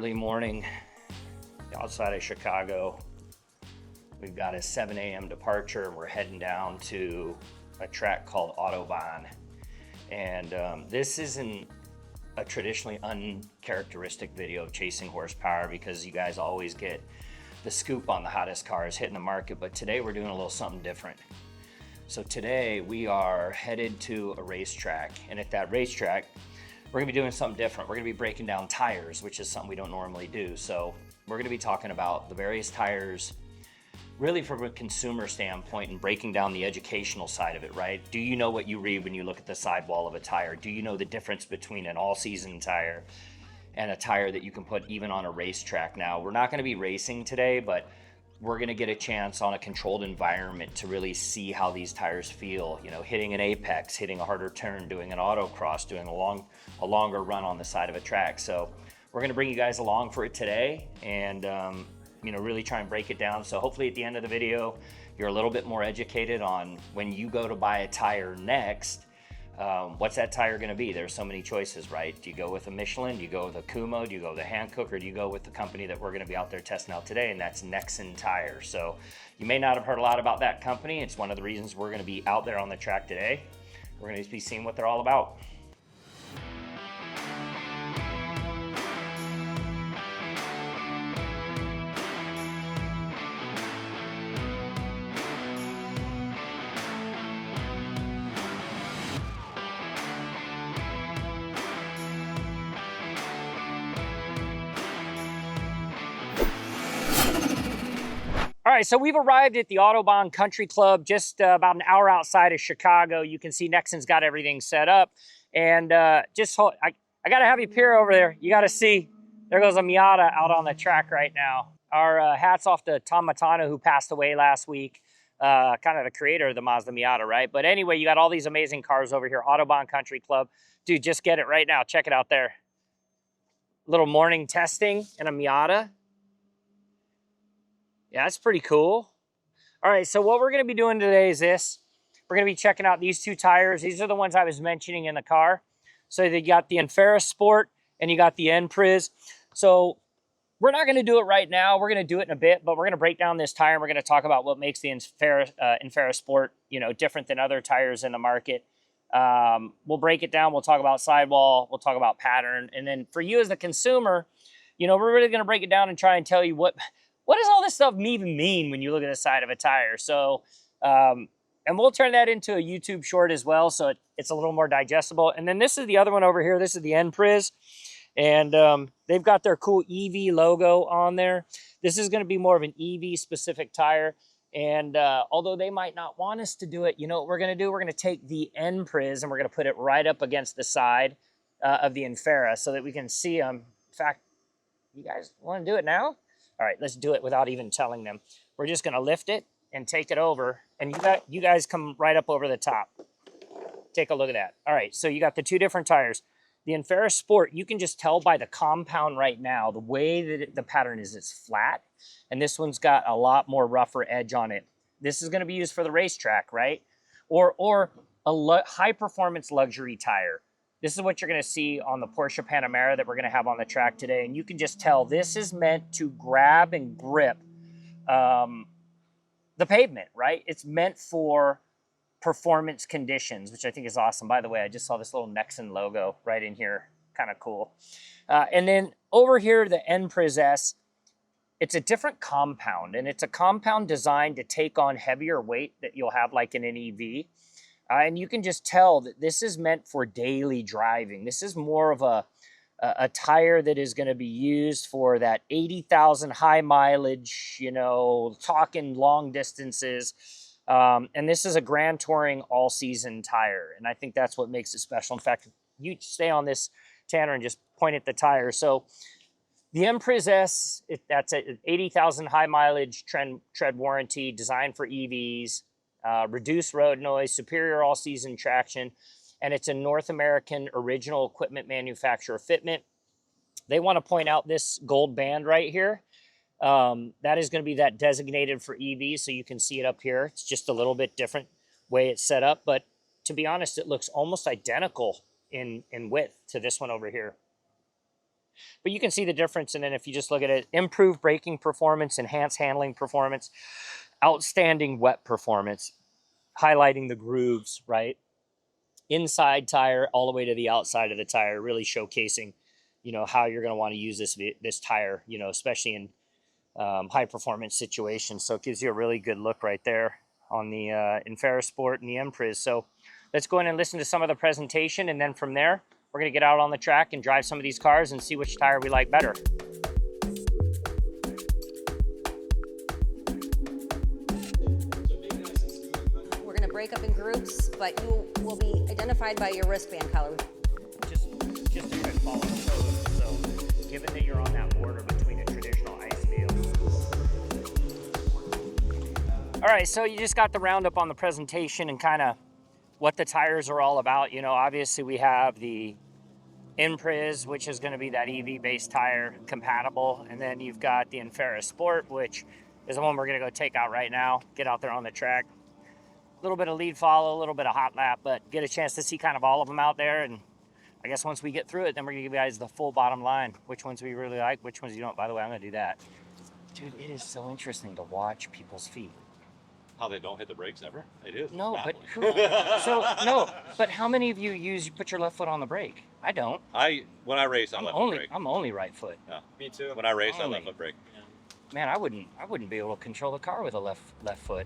early morning outside of Chicago. We've got a 7 a.m. departure and we're heading down to a track called Autobahn. And this isn't a traditionally uncharacteristic video of chasing horsepower because you guys always get the scoop on the hottest cars hitting the market, but today we're doing a little something different. So today we are headed to a racetrack, and at that racetrack, we're gonna be doing something different. We're gonna be breaking down tires, which is something we don't normally do. So we're gonna be talking about the various tires, really from a consumer standpoint, and breaking down the educational side of it, right? Do you know what you read when you look at the sidewall of a tire? Do you know the difference between an all-season tire and a tire that you can put even on a racetrack? Now, we're not gonna be racing today, but we're gonna get a chance on a controlled environment to really see how these tires feel, you know, hitting an apex, hitting a harder turn, doing an autocross, doing a longer run on the side of a track. So we're gonna bring you guys along for it today and you know, really try and break it down. So hopefully at the end of the video, you're a little bit more educated on when you go to buy a tire next, what's that tire gonna be? There's so many choices, right? Do you go with a Michelin? Do you go with a Kumho? Do you go with a Hankook? Or do you go with the company that we're gonna be out there testing out today, and that's Nexen tires. So you may not have heard a lot about that company. It's one of the reasons we're gonna be out there on the track today. We're gonna be seeing what they're all about. All right, so we've arrived at the Autobahn Country Club, just about an hour outside of Chicago. You can see Nexen's got everything set up. And just hold, I got to have you peer over there. You got to see, there goes a Miata out on the track right now. Our hats off to Tom Matano, who passed away last week, kind of the creator of the Mazda Miata, right? But anyway, you got all these amazing cars over here, Autobahn Country Club. Dude, just get it right now. Check it out there. Little morning testing in a Miata. Yeah, that's pretty cool. All right, so what we're gonna be doing today is this. We're gonna be checking out these two tires. These are the ones I was mentioning in the car. So you got the Infera Sport and you got the Enpriz. So we're not gonna do it right now. We're gonna do it in a bit, but we're gonna break down this tire and we're gonna talk about what makes the Infera Sport, you know, different than other tires in the market. We'll break it down. We'll talk about sidewall. We'll talk about pattern. And then for you as the consumer, you know, we're really gonna break it down and try and tell you what does all this stuff even mean when you look at the side of a tire? So, and we'll turn that into a YouTube short as well, so it's a little more digestible. And then this is the other one over here. This is the Enpriz, and they've got their cool EV logo on there. This is going to be more of an EV specific tire, and although they might not want us to do it, you know what we're going to do? We're going to take the Enpriz and we're going to put it right up against the side of the Infera so that we can see them. In fact, you guys want to do it now? All right, let's do it without even telling them. We're just gonna lift it and take it over, and you guys come right up over the top. Take a look at that. All right, so you got the two different tires. The Infera Sport, you can just tell by the compound right now, the way that the pattern is, it's flat, and this one's got a lot more rougher edge on it. This is gonna be used for the racetrack, right? Or a high-performance luxury tire. This is what you're gonna see on the Porsche Panamera that we're gonna have on the track today. And you can just tell this is meant to grab and grip the pavement, right? It's meant for performance conditions, which I think is awesome. By the way, I just saw this little Nexen logo right in here, kind of cool. And then over here, the Enpriz S, it's a different compound, and it's a compound designed to take on heavier weight that you'll have like in an EV. And you can just tell that this is meant for daily driving. This is more of a tire that is going to be used for that 80,000 high mileage, you know, talking long distances. And this is a Grand Touring all-season tire. And I think that's what makes it special. In fact, you stay on this, Tanner, and just point at the tire. So the Enpriz S, that's an 80,000 high mileage tread warranty designed for EVs. Reduced road noise, superior all-season traction, and it's a North American original equipment manufacturer fitment. They want to point out this gold band right here. That is going to be that designated for EVs, so you can see it up here. It's just a little bit different way it's set up, but to be honest, it looks almost identical in width to this one over here. But you can see the difference. And then if you just look at it, improved braking performance, enhanced handling performance, outstanding wet performance, highlighting the grooves, right? Inside tire all the way to the outside of the tire, really showcasing, you know, how you're going to want to use this tire, you know, especially in high performance situations. So it gives you a really good look right there on the Infera Sport and the Empriz. So let's go in and listen to some of the presentation, and then from there we're going to get out on the track and drive some of these cars and see which tire we like better. We're going to break up in groups, but you will be identified by your wristband color. Just a quick follow. So given that you're on that border between a traditional ice vehicle. All right, so you just got the roundup on the presentation and kind of what the tires are all about. You know, obviously we have the Empriz, which is going to be that EV-based tire compatible. And then you've got the Infera Sport, which is the one we're going to go take out right now, get out there on the track. A little bit of lead follow, a little bit of hot lap, but get a chance to see kind of all of them out there. And I guess once we get through it, then we're going to give you guys the full bottom line, which ones we really like, which ones you don't. By the way, I'm going to do that. Dude, it is so interesting to watch people's feet. How they don't hit the brakes ever? They do. No, baffling. but how many of you put your left foot on the brake? I don't. When I race, I left foot brake. I'm only right foot. Yeah. Me too. When I race, I left foot brake. Man, I wouldn't be able to control the car with a left foot.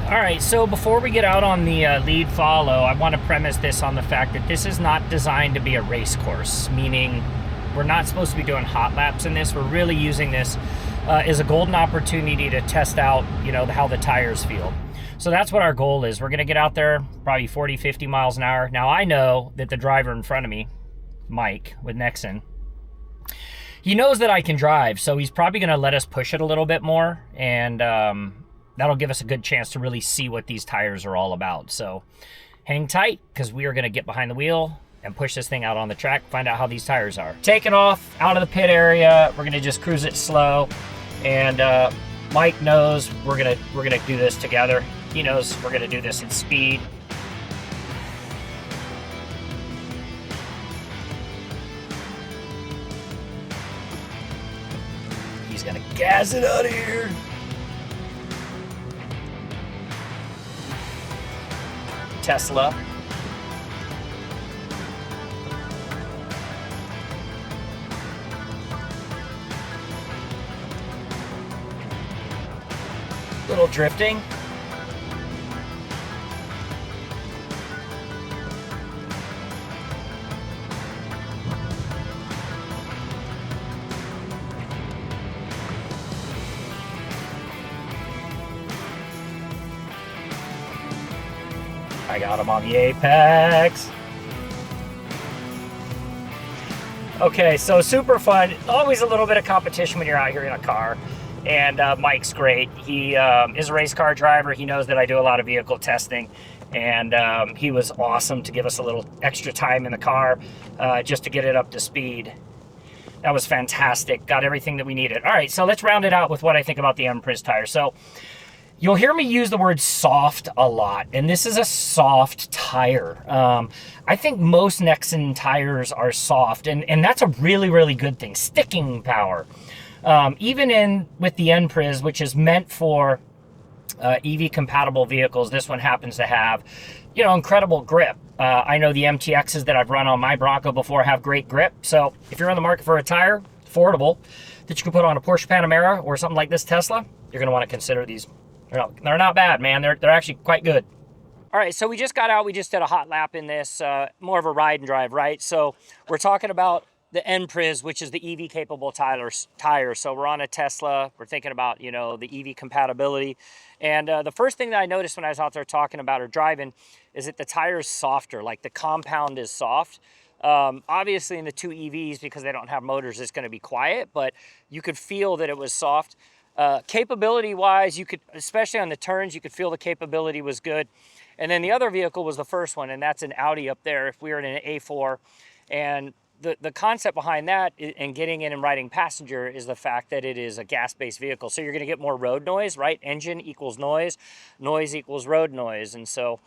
All right, so before we get out on the lead follow, I want to premise this on the fact that this is not designed to be a race course, meaning we're not supposed to be doing hot laps in this. We're really using this as a golden opportunity to test out, you know, how the tires feel. So that's what our goal is. We're going to get out there probably 40, 50 miles an hour. Now, I know that the driver in front of me, Mike with Nexen, he knows that I can drive, so he's probably going to let us push it a little bit more, and that'll give us a good chance to really see what these tires are all about. So hang tight, because we are going to get behind the wheel and push this thing out on the track, find out how these tires are. Taking off out of the pit area, we're going to just cruise it slow, and Mike knows we're gonna do this together. He knows we're gonna do this at speed. He's gonna gas it out of here. Tesla. Little drifting. I got him on the apex. Okay, so super fun. Always a little bit of competition when you're out here in a car. And Mike's great. He is a race car driver. He knows that I do a lot of vehicle testing. And he was awesome to give us a little extra time in the car just to get it up to speed. That was fantastic. Got everything that we needed. All right, so let's round it out with what I think about the Empriz tire. So you'll hear me use the word soft a lot, and this is a soft tire. I think most Nexen tires are soft, and that's a really, really good thing. Sticking power. Even with the Empriz, which is meant for EV-compatible vehicles, this one happens to have, you know, incredible grip. I know the MTXs that I've run on my Bronco before have great grip. So if you're on the market for a tire, affordable, that you can put on a Porsche Panamera or something like this Tesla, you're going to want to consider these. They're not bad, man. They're actually quite good. All right, so we just got out. We just did a hot lap in this, more of a ride and drive, right? So we're talking about the Empriz, which is the EV-capable tire. So we're on a Tesla. We're thinking about, you know, the EV compatibility. And the first thing that I noticed when I was out there talking about or driving is that the tire is softer, like the compound is soft. Obviously in the two EVs, because they don't have motors, it's going to be quiet, but you could feel that it was soft. Capability wise, you could, especially on the turns, you could feel the capability was good. And then the other vehicle was the first one, and that's an Audi up there if we were in an A4. And the concept behind that and getting in and riding passenger is the fact that it is a gas-based vehicle. So you're going to get more road noise, right? Engine equals noise, noise equals road noise. And so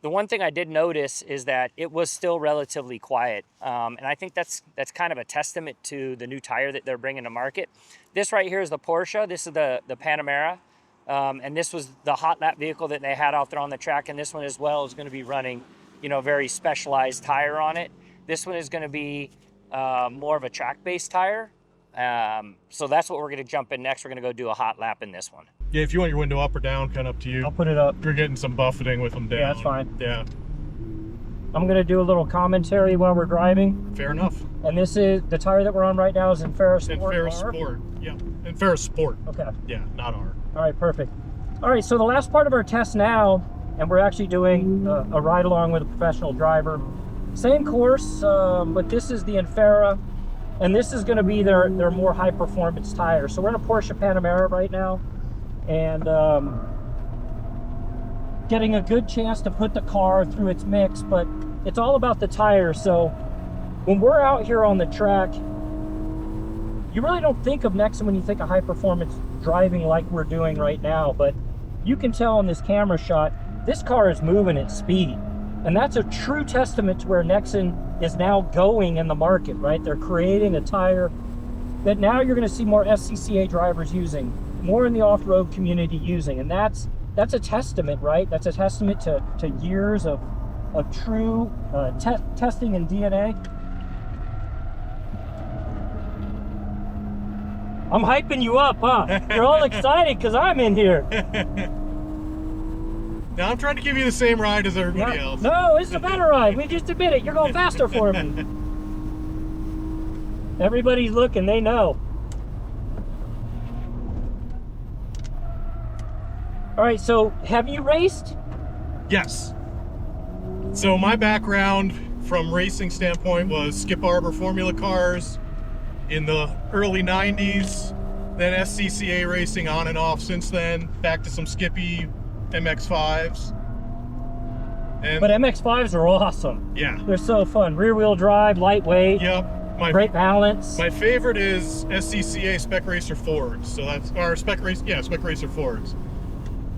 the one thing I did notice is that it was still relatively quiet. And I think that's kind of a testament to the new tire that they're bringing to market. This right here is the Porsche. This is the Panamera. And this was the hot lap vehicle that they had out there on the track. And this one as well is going to be running, you know, very specialized tire on it. This one is going to be more of a track-based tire. So that's what we're going to jump in next. We're going to go do a hot lap in this one. Yeah, if you want your window up or down, kind of up to you. I'll put it up. You're getting some buffeting with them down. Yeah, that's fine. Yeah. I'm going to do a little commentary while we're driving. Fair enough. And this is, the tire that we're on right now is Infera Sport. Infera R. Sport, yeah. Infera Sport. Okay. Yeah, not R. All right, perfect. All right, so the last part of our test now, and we're actually doing a ride along with a professional driver. Same course, but this is the Infera, and this is going to be their more high performance tire. So we're in a Porsche Panamera right now, and getting a good chance to put the car through its mix, but it's all about the tire. So when we're out here on the track, you really don't think of Nexen when you think of high performance driving like we're doing right now, but you can tell in this camera shot, this car is moving at speed. And that's a true testament to where Nexen is now going in the market, right? They're creating a tire that now you're going to see more SCCA drivers using, more in the off-road community using. And that's a testament, right? That's a testament to years of true testing and DNA. I'm hyping you up, huh? You're all excited because I'm in here. Now I'm trying to give you the same ride as everybody else. No, it's a better ride. We just admit it. You're going faster for me. Everybody's looking. They know. All right, so have you raced? Yes. So my background from racing standpoint was Skip Barber Formula cars in the early 90s, then SCCA racing on and off since then, back to some Skippy MX-5s. But MX-5s are awesome. Yeah. They're so fun. Rear wheel drive, lightweight. Yep. Great balance. My favorite is SCCA Spec Racer Fords. So that's our Spec Racer Fords.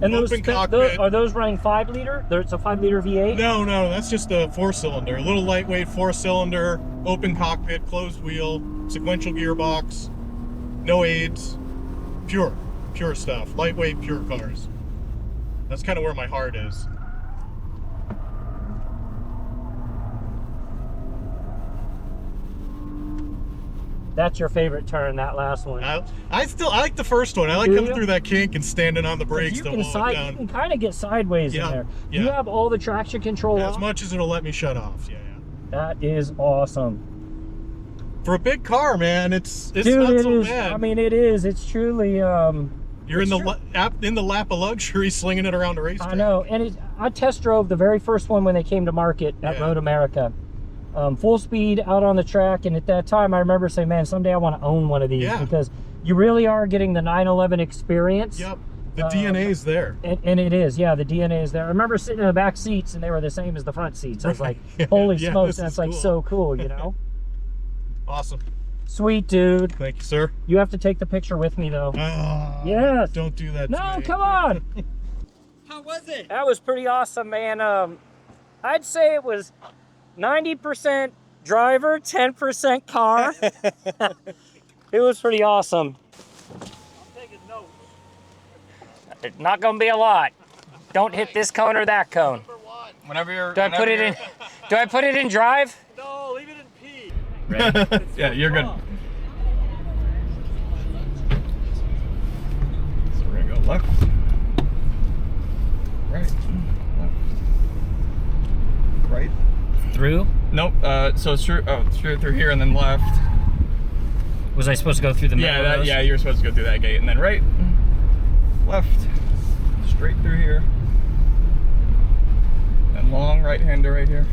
And those, cockpit. Are those running 5 liter? It's a 5 liter V8? No, that's just a 4-cylinder. A little lightweight 4-cylinder, open cockpit, closed wheel, sequential gearbox, no aids, pure stuff. Lightweight, pure cars. That's kind of where my heart is. That's your favorite turn, that last one. I like the first one. I like coming through that kink and standing on the brakes to slow it down. You can kind of get sideways in there. Yeah. You have all the traction control as off? much as it'll let me shut off. Yeah. That is awesome. For a big car, man, it's Dude, not so bad. I mean, it is. It's truly. You're in the lap of luxury, slinging it around a racetrack. I know, and I test drove the very first one when they came to market at Road America. Full speed out on the track, and at that time I remember saying, man, someday I want to own one of these because you really are getting the 911 experience. Yep, the DNA is there. And it is, yeah, the DNA is there. I remember sitting in the back seats and they were the same as the front seats. I was like, holy smokes, that's like so cool, you know? Awesome. Sweet, dude. Thank you, sir. You have to take the picture with me though. Yes. Don't do that to No, me. come on. How was it? That was pretty awesome, man. I'd say it was 90% driver, 10% car. It was pretty awesome. I'm taking notes. It's not gonna be a lot. Don't hit this cone or that cone. Whenever you're. Do I put it in? Do I put it in drive? No, leave it in P. Right. Yeah, you're good. So we're gonna go left, right, left, right. Through? Nope. So straight through here and then left. Was I supposed to go through the middle? Yeah, yeah. You're supposed to go through that gate and then right, left, straight through here, and long right-hander right here.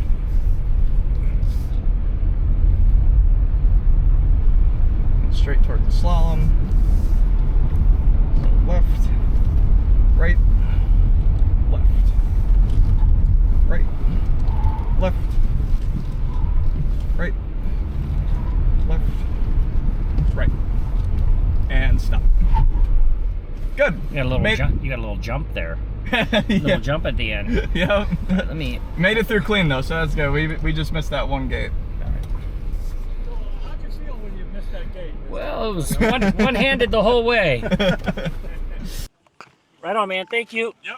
straight toward the slalom. So left, right, left, right, left, right, left, right, and stop. Good. You got a little jump. You got a little jump there. Little jump at the end. Yep. Let me. Made it through clean though, so that's good. We just missed that one gate. How'd you feel when you missed that gate? Well, it was one-handed the whole way. Right on, man. Thank you. Yep.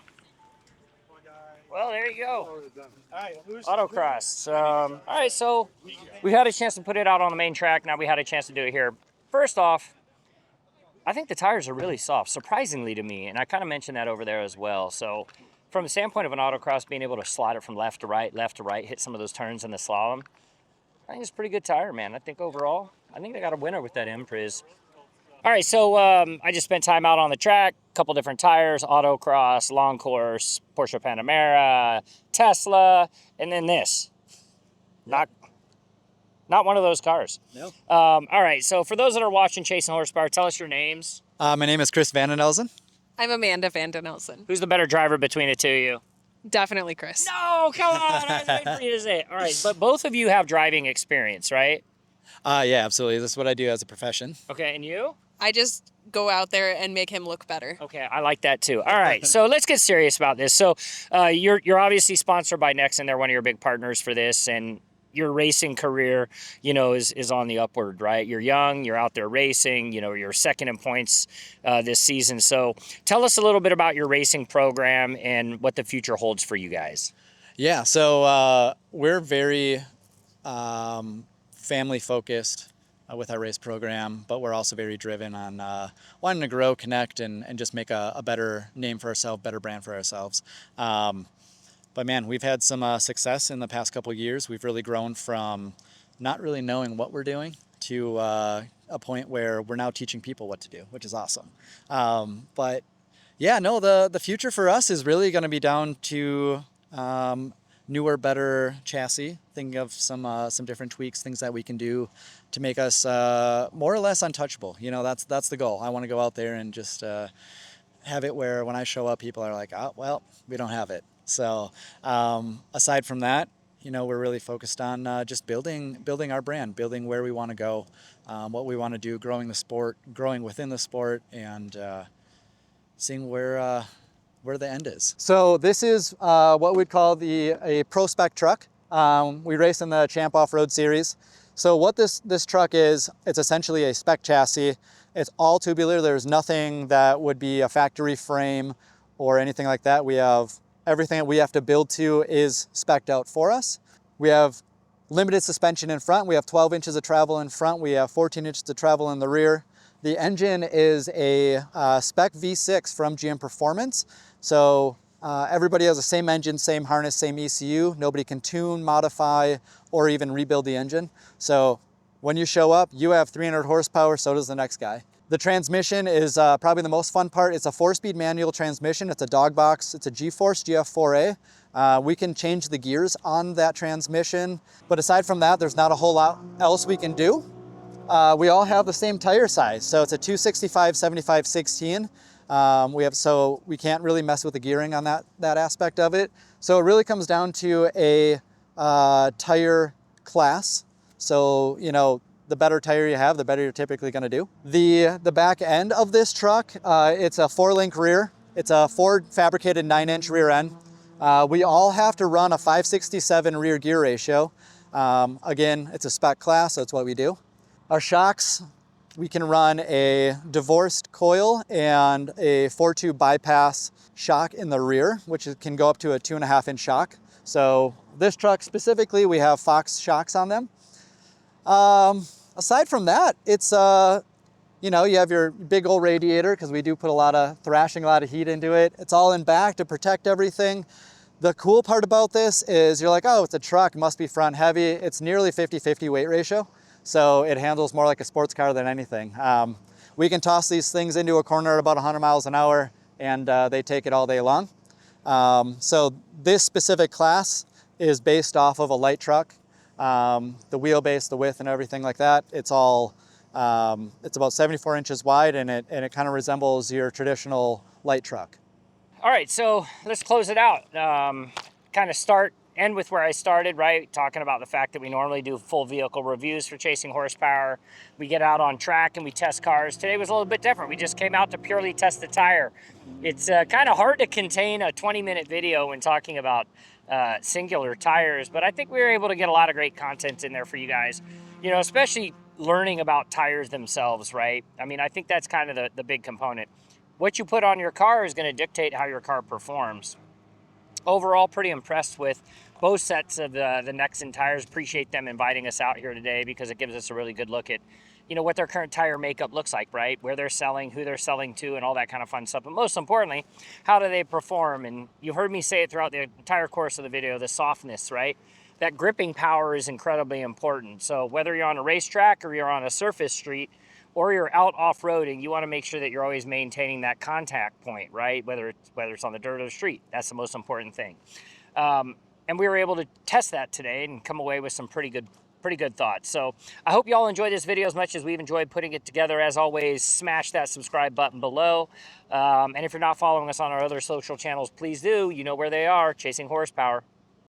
Well, there you go. All right, Autocross. All right, so we had a chance to put it out on the main track. Now we had a chance to do it here. First off, I think the tires are really soft, surprisingly to me, and I kind of mentioned that over there as well. So from the standpoint of an autocross, being able to slide it from left to right, hit some of those turns in the slalom, I think it's a pretty good tire, man. I think overall, I think they got a winner with that Impriz. All right, so I just spent time out on the track, a couple different tires, autocross, long course, Porsche Panamera, Tesla, and then this. Not one of those cars. No. All right, so for those that are watching Chasing Horsepower, tell us your names. My name is Chris Vandenelzen. I'm Amanda Vandenelson. Who's the better driver between the two of you? Definitely Chris. No, come on. I was waiting for you to say it. All right, but both of you have driving experience, right? Yeah, absolutely. This is what I do as a profession. Okay, and you? I just go out there and make him look better. Okay, I like that too. All right, so let's get serious about this. So you're obviously sponsored by Nexen. They're one of your big partners for this, and your racing career, is on the upward, right? You're young, you're out there racing, you're second in points this season. So tell us a little bit about your racing program and what the future holds for you guys. Yeah, so we're very family focused with our race program, but we're also very driven on wanting to grow, connect, and just make a better name for ourselves, better brand for ourselves. But man, we've had some success in the past couple of years. We've really grown from not really knowing what we're doing to a point where we're now teaching people what to do, which is awesome. But yeah, no, the future for us is really going to be down to newer, better chassis. Thinking of some different tweaks, things that we can do to make us more or less untouchable. That's the goal. I want to go out there and just have it where when I show up, people are like, oh, well, we don't have it. So aside from that, we're really focused on just building our brand, building where we want to go, what we want to do, growing the sport, growing within the sport, and seeing where the end is. So this is what we'd call a Pro Spec truck. We race in the Champ Off-Road Series. So what this truck is, it's essentially a spec chassis. It's all tubular. There's nothing that would be a factory frame or anything like that. We have everything that we have to build to is spec'd out for us. We have limited suspension in front. We have 12 inches of travel in front. We have 14 inches of travel in the rear. The engine is a spec V6 from GM Performance. So everybody has the same engine, same harness, same ECU. Nobody can tune, modify, or even rebuild the engine. So when you show up, you have 300 horsepower, so does the next guy. The transmission is probably the most fun part. It's a 4-speed manual transmission. It's a dog box. It's a G-Force GF4A. We can change the gears on that transmission. But aside from that, there's not a whole lot else we can do. We all have the same tire size. So it's a 265, 75, 16. So we can't really mess with the gearing on that aspect of it. So it really comes down to a tire class. So, the better tire you have, the better you're typically going to do. The back end of this truck, it's a 4-link rear. It's a Ford fabricated 9-inch rear end. We all have to run a 567 rear gear ratio. Again, it's a spec class, so that's what we do. Our shocks, we can run a divorced coil and a 4-tube bypass shock in the rear, which can go up to a 2.5-inch shock. So this truck specifically, we have Fox shocks on them. Aside from that, it's, you have your big old radiator because we do put a lot of thrashing, a lot of heat into it. It's all in back to protect everything. The cool part about this is you're like, oh, it's a truck, must be front heavy. It's nearly 50-50 weight ratio. So it handles more like a sports car than anything. We can toss these things into a corner at about 100 miles an hour and they take it all day long. So this specific class is based off of a light truck. The wheelbase, the width and everything like that, it's all It's about 74 inches wide, and it kind of resembles your traditional light truck. All right, so let's close it out. Kind of end with where I started, right? Talking about the fact that we normally do full vehicle reviews for Chasing Horsepower. We get out on track and we test cars. Today was a little bit different. We just came out to purely test the tire. It's kind of hard to contain a 20-minute video when talking about singular tires, but I think we were able to get a lot of great content in there for you guys, you know, especially learning about tires themselves, right? I mean, I think that's kind of the big component. What you put on your car is going to dictate how your car performs. Overall, pretty impressed with both sets of the Nexen tires. Appreciate them inviting us out here today because it gives us a really good look at, you know, what their current tire makeup looks like, right? Where they're selling, who they're selling to, and all that kind of fun stuff. But most importantly, how do they perform? And you've heard me say it throughout the entire course of the video, the softness, right? That gripping power is incredibly important. So whether you're on a racetrack or you're on a surface street, or you're out off-roading, you want to make sure that you're always maintaining that contact point, right? Whether it's on the dirt or the street, that's the most important thing. And we were able to test that today and come away with some pretty good thoughts. So I hope you all enjoyed this video as much as we've enjoyed putting it together. As always, smash that subscribe button below. And if you're not following us on our other social channels, please do. You know where they are, Chasing Horsepower.